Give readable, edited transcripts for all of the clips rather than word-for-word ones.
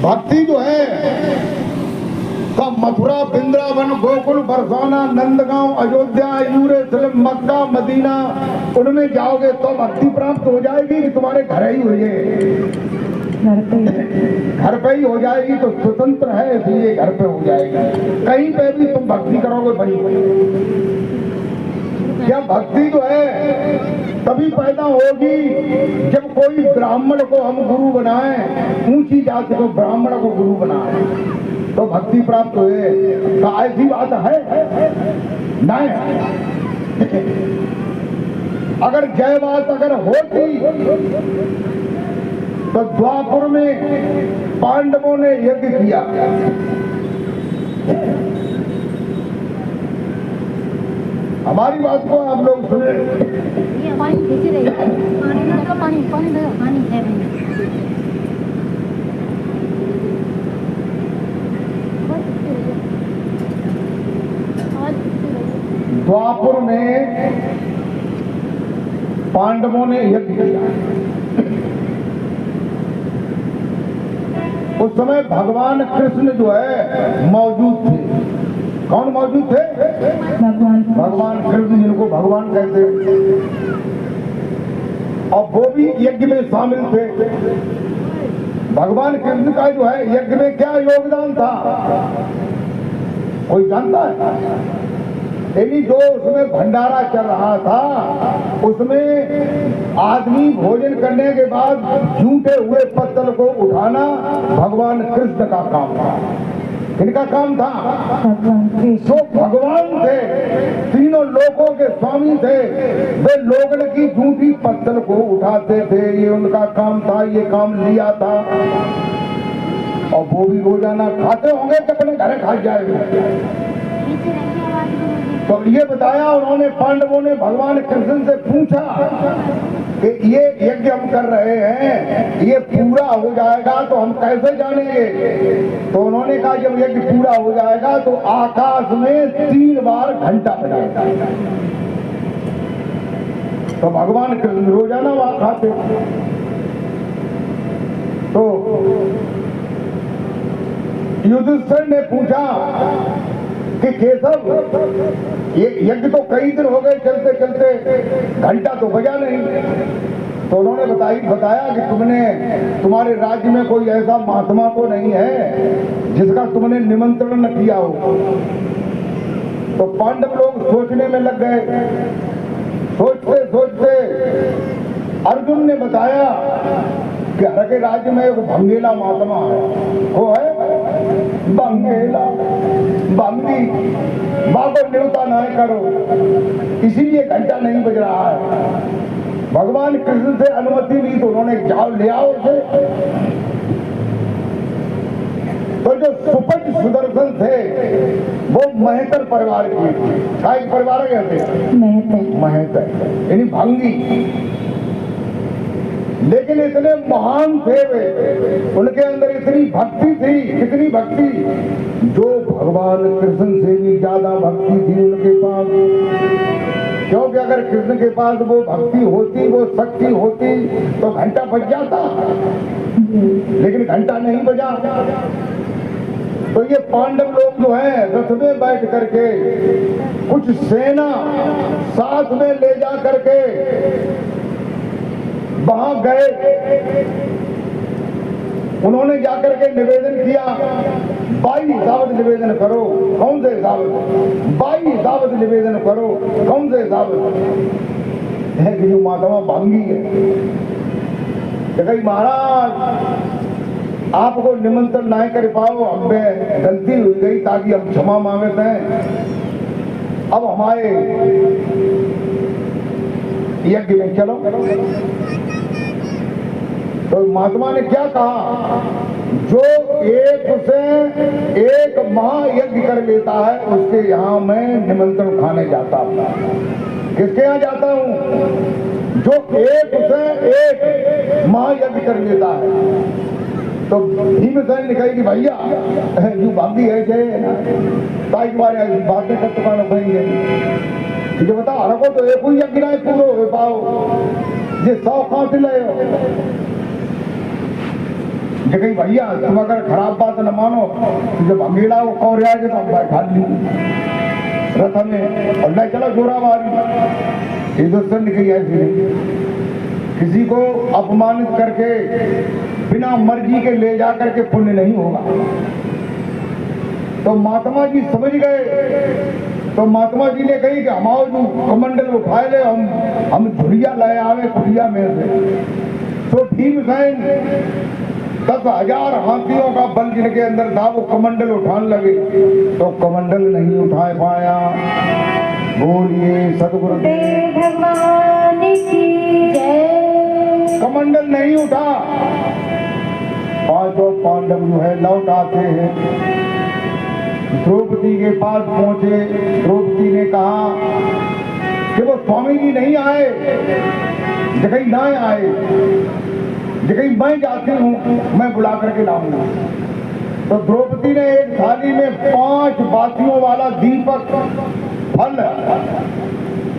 भक्ति जो है तो मथुरा, वृंदावन, गोकुल, बरसाना, नंदगांव, अयोध्या, यरूशलेम, मक्का, मदीना, उनमें जाओगे तो भक्ति प्राप्त हो जाएगी कि तुम्हारे घर ही हुई है? घर पे ही हो जाएगी। तो स्वतंत्र है इसलिए घर पे हो जाएगी। कहीं पे भी तुम भक्ति करोगे बड़ी क्या भक्ति जो है तभी पैदा होगी जब कोई ब्राह्मण को हम गुरु बनाएं, ऊंची जाति को ब्राह्मण को गुरु बनाएं तो भक्ति प्राप्त हुए। तो ऐसी बात है नहीं। अगर जय बात अगर होती तो द्वापर में पांडवों ने यज्ञ किया। हमारी बात को आप लोग सुने। ये पानी खींच रही है, पानी का पानी पानी दो, पानी है द्वापर में पांडवों ने यज्ञ किया। उस समय भगवान कृष्ण जो है मौजूद थे। कौन मौजूद थे? भगवान कृष्ण, जिनको भगवान कहते हैं, और वो भी यज्ञ में शामिल थे। भगवान कृष्ण का जो है यज्ञ में क्या योगदान था कोई जानता है? यानी जो उसमें भंडारा चल रहा था उसमें आदमी भोजन करने के बाद झूठे हुए पत्तल को उठाना भगवान कृष्ण का काम था। किनका काम था? जो भगवान थे, तीनों लोकों के स्वामी थे, वे लोगन की झूठी पत्तल को उठाते थे। ये उनका काम था, ये काम लिया था। और वो भी रोजाना खाते होंगे कि अपने घर खा जाएंगे। तो ये बताया उन्होंने, पांडवों ने भगवान कृष्ण से पूछा कि ये यज्ञ हम कर रहे हैं, ये पूरा हो जाएगा तो हम कैसे जानेंगे? तो उन्होंने कहा जब यज्ञ पूरा हो जाएगा तो आकाश में 3 बार घंटा बजाएगा। तो भगवान कृष्ण रोजाना वहां खाते। तो युधिष्ठिर ने पूछा कि केशव ये यज्ञ तो कई दिन हो गए चलते चलते, घंटा तो बजा नहीं। तो उन्होंने बताया कि तुम्हारे राज्य में कोई ऐसा महात्मा तो नहीं है जिसका तुमने निमंत्रण न किया हो। तो पांडव लोग सोचने में लग गए। सोचते सोचते अर्जुन ने बताया कि हर के राज्य में एक भंगेला महात्मा है। वो है भंगेला, भंगी, माँ को न्योता ना करो, इसीलिए घंटा नहीं बज रहा है। भगवान कृष्ण से अनुमति ली तो उन्होंने जाओ ले आओ उसे। तो जो सुपज सुदर्शन थे वो महतर परिवार के थे। परिवार के थे महतर, यानी भंगी। लेकिन इतने महान थे वे, उनके अंदर इतनी भक्ति थी, कितनी भक्ति, जो भगवान कृष्ण से भी ज्यादा भक्ति थी उनके पास। क्योंकि अगर कृष्ण के पास वो भक्ति होती, वो शक्ति होती तो घंटा बज जाता, लेकिन घंटा नहीं बजा। तो ये पांडव लोग जो हैं रथ में बैठ करके कुछ सेना साथ में ले जा करके वहां गए। उन्होंने जाकर के निवेदन किया, 22 सावध निवेदन करो। कौन से सावध? 22 सावध निवेदन करो। कौन से सावध? है कि जो महात्मा भांगी है। कहीं महाराज आपको निमंत्रण नहीं कर पाओ, अब गलती हो गई, ताकि हम क्षमा मांगते हैं। अब हमारे यज्ञ में चलो। तो महात्मा ने क्या कहा? जो एक से एक महायज्ञ कर लेता है उसके यहाँ मैं निमंत्रण खाने जाता हूँ। किसके यहाँ जाता हूँ? जो एक से एक महायज्ञ कर लेता है। तो भीमसेन ने कही कि भैया यू भाभी है ताई तुम्हारे बातें करते पाएंगे जो बता हर को तो एक ही यज्ञ ना पूरो हो पाओ जे 100 काट ले। जो कहीं भैया तुम अगर खराब बात न मानो तो जब अंगेड़ा वो कौर आएगा तो हम बैठा ली रथ में और न चला जोरा मारी। हिंदुस्तान ने कही ऐसी नहीं, किसी को अपमानित करके बिना मर्जी के ले जा करके पुण्य नहीं होगा। तो महात्मा जी समझ गए, तो महात्मा जी ने कही कि हमाओ जो कमंडल उठाए ले, हम झुरिया लाए आवे कुटिया में से। तो भीमसेन 10,000 हाथियों का बल जिनके अंदर था वो कमंडल उठाने लगे, तो कमंडल नहीं उठा पाया। बोलिए सतगुरुदेव भगवान की जय। कमंडल नहीं उठा। पांचों पांडव जो है लौट आते हैं, द्रौपदी के पास पहुंचे। द्रौपदी ने कहा कि वो स्वामी जी नहीं आए, जगह ना आए, जगह मैं जाती हूँ, मैं बुला करके लाऊंगा। तो द्रौपदी ने एक थाली में 5 बातियों वाला दीपक, फल,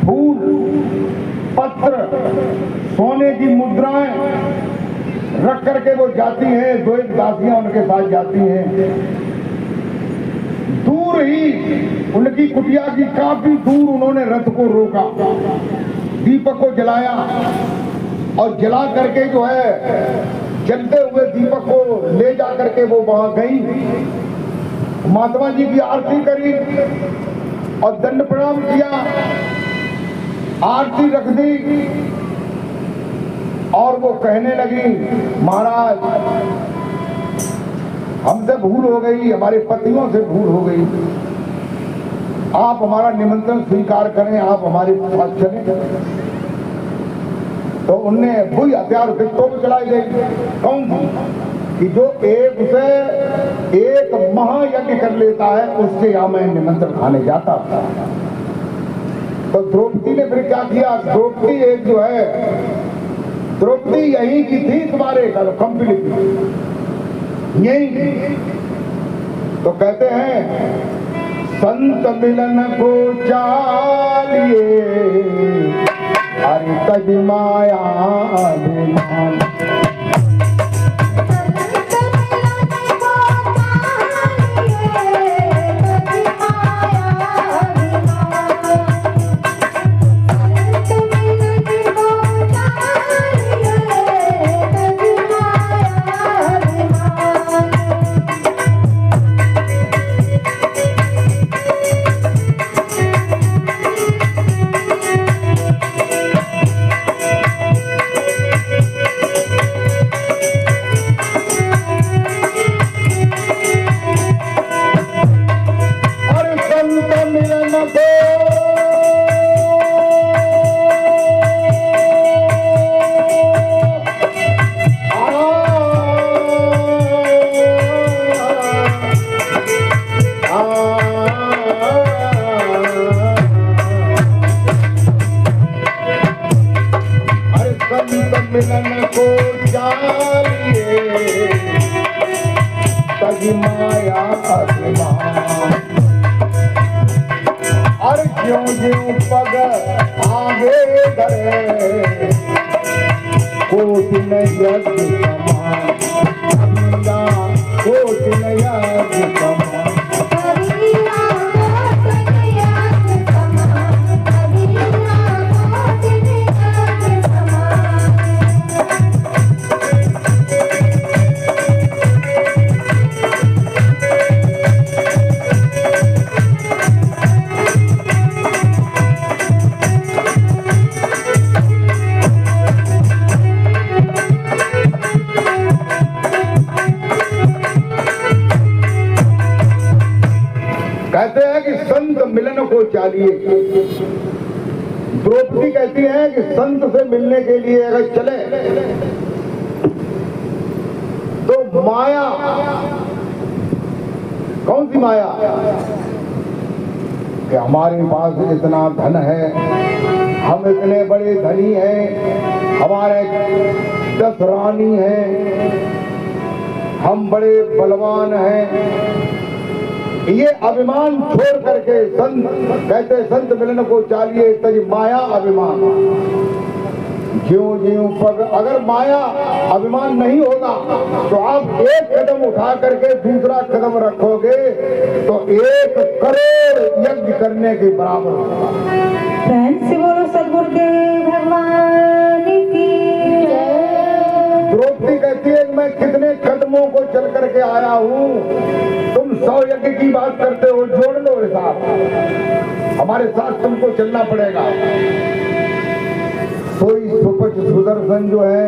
फूल, पत्र, सोने की मुद्राएं रख करके वो जाती हैं। 2 दासियां उनके साथ जाती हैं। दूर ही उनकी कुटिया की काफी दूर उन्होंने रथ को रोका, दीपक को जलाया और जला करके जो है जलते हुए दीपक को ले जा करके वो वहां गई। महात्मा जी की आरती करी और दंड प्रणाम किया, आरती रख दी और वो कहने लगी, महाराज हमसे भूल हो गई, हमारे पतियों से भूल हो गई, आप हमारा निमंत्रण स्वीकार करें, आप हमारे साथ चलें। तो उनने वही हथियार तो चलाई गई। कौन कि जो एक से एक महायज्ञ कर लेता है उसके यहाँ मैं निमंत्रण खाने जाता था। तो द्रौपदी ने फिर क्या किया, द्रौपदी एक जो है, द्रौपदी यही की थी तुम्हारे कंप्लीट यही। तो कहते हैं संत मिलन को चालिए, अरे तज माया अभिमान। मिलन को जानिए, तज माया अभिमान। और क्यों ज्यों पग आगे बढ़े, कोट न यज्ञ समान, कोट न यज्ञ समान। कहते हैं कि संत मिलन को चाहिए। द्रौपदी कहती है कि संत से मिलने के लिए अगर चले तो माया, कौन सी माया, कि हमारे पास इतना धन है, हम इतने बड़े धनी हैं, हमारे 10 रानी हैं, हम बड़े बलवान हैं। ये अभिमान छोड़ करके संत कहते संत मिलन को चाहिए, तज माया अभिमान। ज्यों ज्यों पग, अगर माया अभिमान नहीं होगा तो आप एक कदम उठा करके दूसरा कदम रखोगे तो 1 करोड़ यज्ञ करने के बराबर होगा। फ्रेंड्स से बोलो सदगुरुदेव भगवान की जय। द्रौपदी कहती है मैं कितने कदमों को चल करके आया हूँ, तुम 100 यज्ञ की बात करते हो, जोड़ लो हिसाब, हमारे साथ तुमको चलना पड़ेगा। सोई सुपच सुदर्शन जो है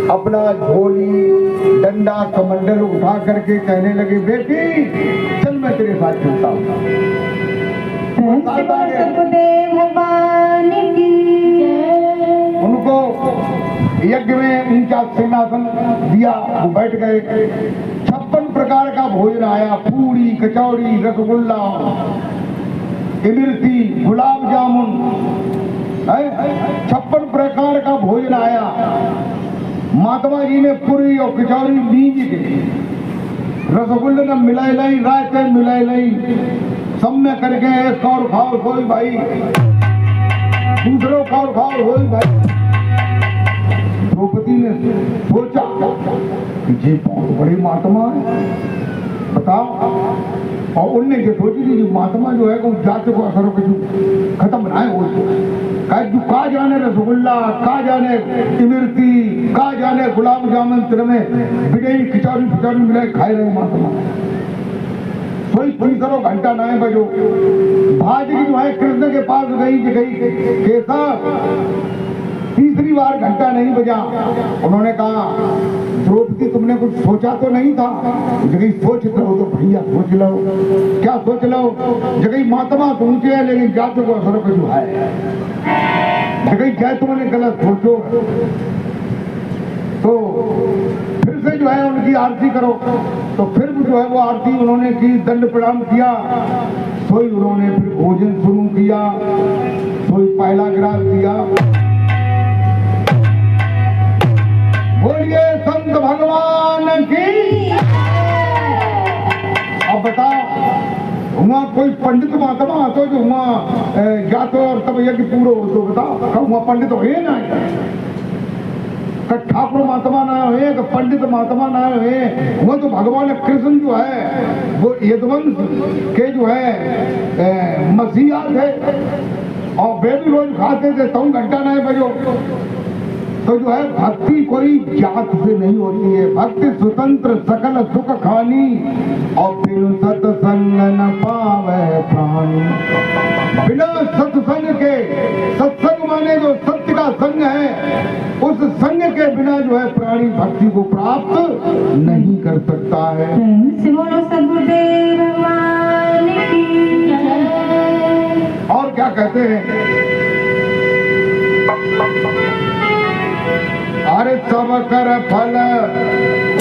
अपना झोली डंडा कमंडल उठा करके कहने लगे बेटी चल मैं तेरे साथ चलता हूँ। फ्रेंड्स से बोलो सदगुरुदेव भगवान की जय। उनको यज्ञ में ऊंचा सिंहासन दिया, वो बैठ गए। 56 प्रकार का भोजन आया, पूरी कचौड़ी रसगुल्ला इमरती गुलाब जामुन, 56 प्रकार का भोजन आया। महात्मा जी ने पूरी और कचौड़ी नींद के रसगुल्ले ने मिलाई लाई, रायते मिलाई लाई, सब में करके एक और खाओ कोई भाई, दूसरों खाओ खाओ कोई भाई। द्रौपदी ने सोचा कि जी बहुत बड़ी महात्मा है, बताओ। और उनने जो सोची थी महात्मा जो है वो जाति को असर को खत्म बनाए, वो का जाने रसगुल्ला, का जाने इमरती, का जाने गुलाब जामुन, तेरे में बिगड़ी खिचौड़ी फिचौड़ी मिलाए खाए रहे महात्मा। सोई पूरी करो घंटा 9 बजो, भाजी जो है कृष्ण के पास गई कैसा, तीसरी बार घंटा नहीं बजा। उन्होंने कहा द्रौपदी तुमने कुछ सोचा तो नहीं था? जगह सोच रहो तो भैया सोच लो, क्या सोच लो, जगह महात्मा तो ऊंचे है लेकिन जाति को असर को जो है, जगह क्या तुमने गलत सोचो। तो फिर से जो है उनकी आरती करो, तो फिर जो है वो आरती उन्होंने की, दंड प्रणाम किया। सोई उन्होंने फिर भोजन शुरू किया, सोई पहला गिलास दिया। बोलिए संत भगवान की। अब बताओ वहाँ कोई पंडित महात्मा आतो जो वहाँ जातो और तब यज्ञ पूरा हो तो बताओ वहाँ पंडित हो ना, ठाकुर महात्मा ना हुए, पंडित महात्मा ना हुए, वो तो भगवान कृष्ण जो है वो यदुवंश के जो है मसीहा थे और वे भी रोज खाते थे। 3 घंटा 9 बजो। तो जो है भक्ति कोई जात से नहीं होती है, भक्ति स्वतंत्र सकल सुख खानी और बिनु सत्संग न पावे प्राणी। बिना सत्संग के, सत्संग माने जो सत्य का संग है, उस संग के बिना जो है प्राणी भक्ति को प्राप्त नहीं कर सकता है। बोलो सदगुरुदेव भगवान की जय। और क्या कहते हैं, अरे सब कर फल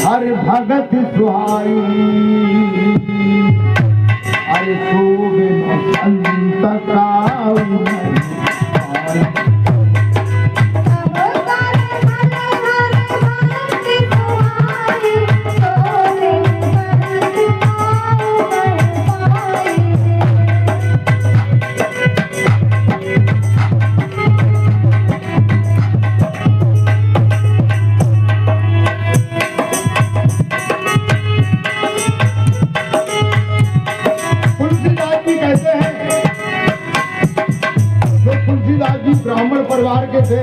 हर भगत सुहाई, अरे शोभित संत काऊ ब्राह्मण परिवार के थे।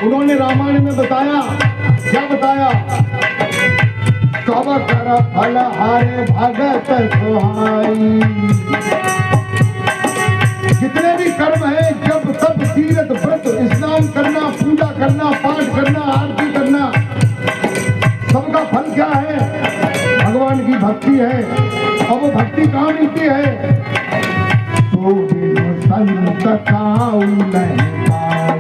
उन्होंने रामायण में बताया, क्या बताया, सब कर फल हारे भगत सुहाई। जितने भी कर्म है, जब सब तीर्थ व्रत स्नान करना, पूजा करना, पाठ करना, आरती करना, सबका फल क्या है? भगवान की भक्ति है। और वो भक्ति कहाँ मिलती है? संत काऊ नहीं पाई।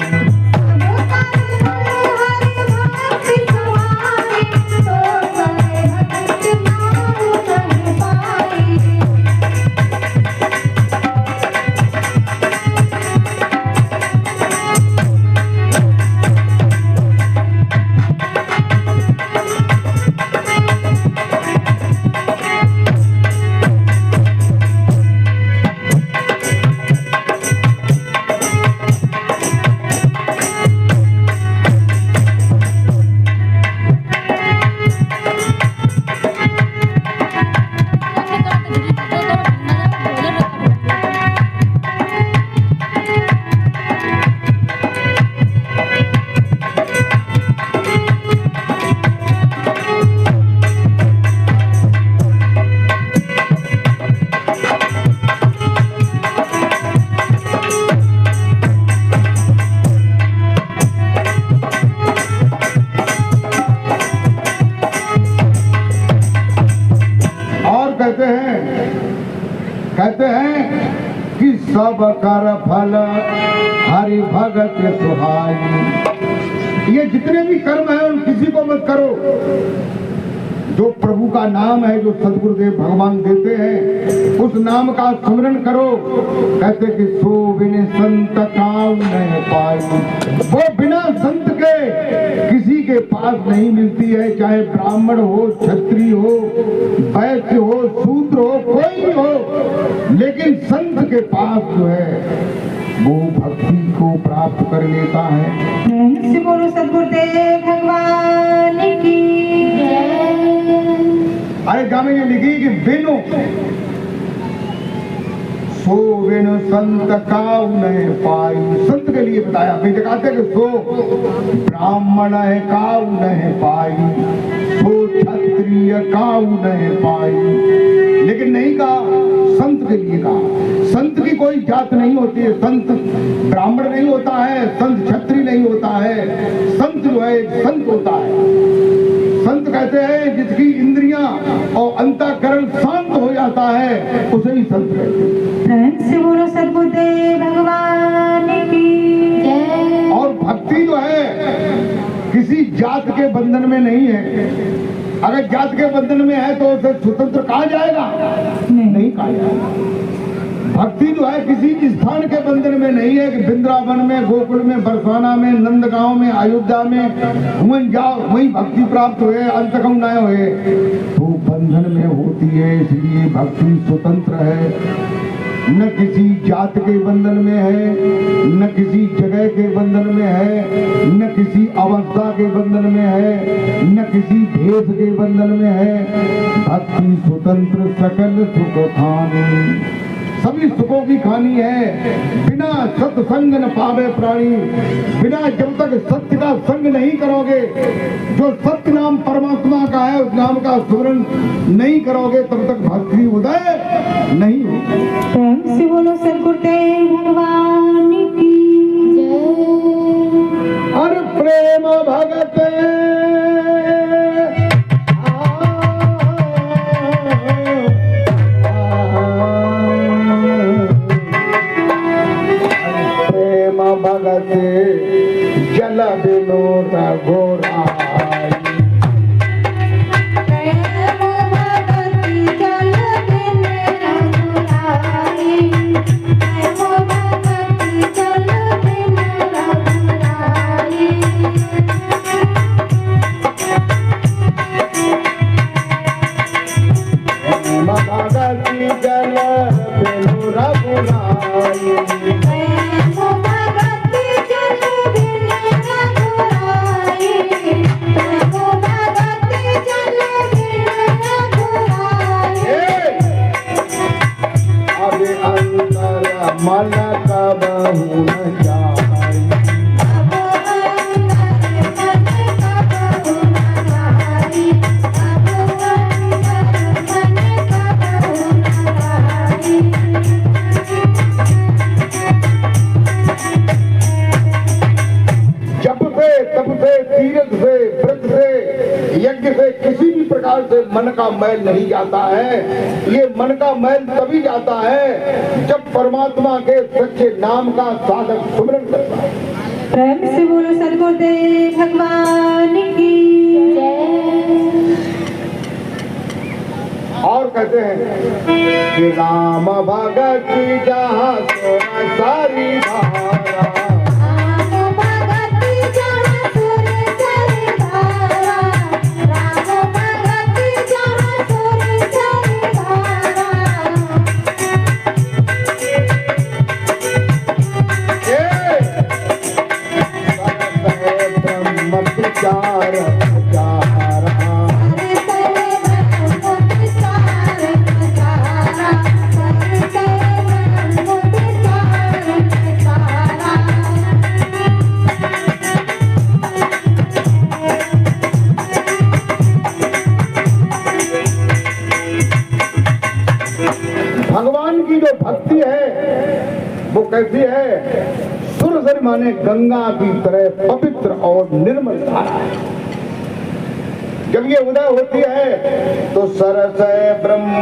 कहते हैं कि सब कर फल हरि भगत सुहाई। ये जितने भी कर्म है उन किसी को मत करो, जो प्रभु का नाम है, जो सदगुरुदेव भगवान देते हैं, उस नाम का स्मरण करो। कहते कि सो बिन संत काम नहीं पाई, वो बिना संत के किसी के पास नहीं मिलती है, चाहे ब्राह्मण हो, क्षत्रिय हो, वैश्य हो, शूद्र हो, कोई भी हो, लेकिन संत के पास जो है वो भक्ति को प्राप्त कर लेता है। से बोलो सदगुरुदेव भगवान की अरे गाने ये लिखी कि बिनु सो बिनु संत काऊ नहीं पाई, संत के लिए बताया। फिर कहते कि सो ब्राह्मण है काऊ नहीं पाई, सो क्षत्रिय काऊ नहीं पाई, लेकिन नहीं कहा संत के लिए कहा। संत की कोई जात नहीं होती है, संत ब्राह्मण नहीं होता है, संत क्षत्रिय नहीं होता है, संत जो है एक संत होता है। संत कहते हैं जिसकी इंद्रियां और अंतःकरण शांत हो जाता है, उसे ही संत कहते हैं। से बोलो सदगुरुदेव भगवान की जय। और भक्ति जो है किसी जात के बंधन में नहीं है। अगर जात के बंधन में है तो उसे स्वतंत्र कहा जाएगा? नहीं कहा जाएगा। भक्ति जो है किसी स्थान के बंधन में नहीं है कि वृंदावन में, गोकुल में, बरसाना में, नंदगांव में, अयोध्या में वहीं जाओ वहीं भक्ति प्राप्त हुए, अंत कम न हुए, तो बंधन में होती है। इसलिए भक्ति स्वतंत्र है, न किसी जात के बंधन में है, न किसी जगह के बंधन में है, न किसी अवस्था के बंधन में है, न किसी भेष के बंधन में है। भक्ति स्वतंत्र सकल सुख खानी, सभी सुखों की खानी है। बिना सत्संग न पावे प्राणी, बिना जब तक सत्य का संग नहीं करोगे, जो सत्य नाम परमात्मा का है उस नाम का स्मरण नहीं करोगे, तब तक भक्ति उदय नहीं होगी। प्रेम से बोलो सदगुरुदेव भगवान की जय। हर प्रेम भगत भगत जल बिनो रघुराई, प्रेम भगत जल बिनो रघुराई, प्रेम भगत जल बिनो रघुराई। प्रेम भगत जल बिनो रघुराई, मन कबहु न जाई। जब से तब से तीर्थ से व्रत से यज्ञ से किसी भी प्रकार से मन का मैल नहीं जाता है। ये मन का मैल तभी जाता है जब परमात्मा के सच्चे नाम का साधक सुमिरन करता है। प्रेम से बोलो सदगुरुदेव भगवान की जय। और कहते हैं कि राम भगत जहाँ सोना सारी धारा, भगवान की जो भक्ति है वो कैसी है? सुरसर माने गंगा की तरह पवित्र और निर्मल धारा है। जब ये उदय होती है तो सरस ब्रह्म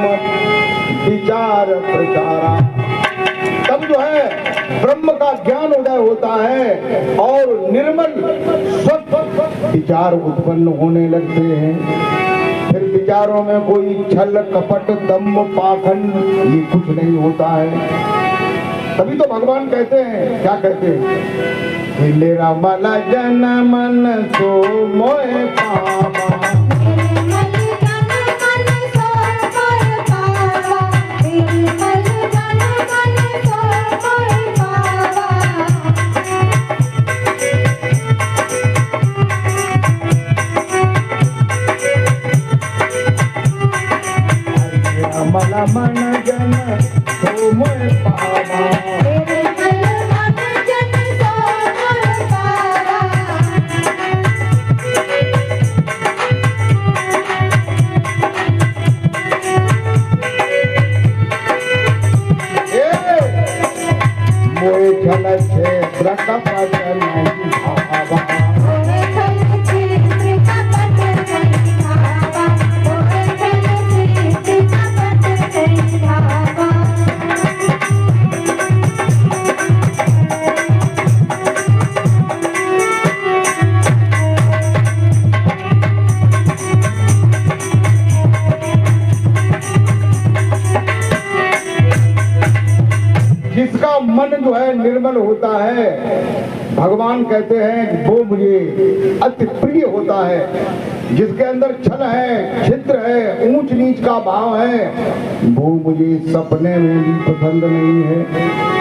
विचार प्रचारा। तब जो है ब्रह्म का ज्ञान उदय होता है और निर्मल स्वच्छ विचार उत्पन्न होने लगते हैं। फिर विचारों में कोई छल कपट दम्भ पाखंड ये कुछ नहीं होता है। तभी तो भगवान कहते हैं, क्या कहते हैं, मेरा मला जन मन सो मोह पावा। मला मन जन सो मोह पावा। मोए छल क्षेत्र कपट नहीं भावा। जिसका मन जो है निर्मल होता है, भगवान कहते हैं वो मुझे अति प्रिय होता है। जिसके अंदर छल है, छिद्र है, ऊंच नीच का भाव है, वो मुझे सपने में भी पसंद नहीं है।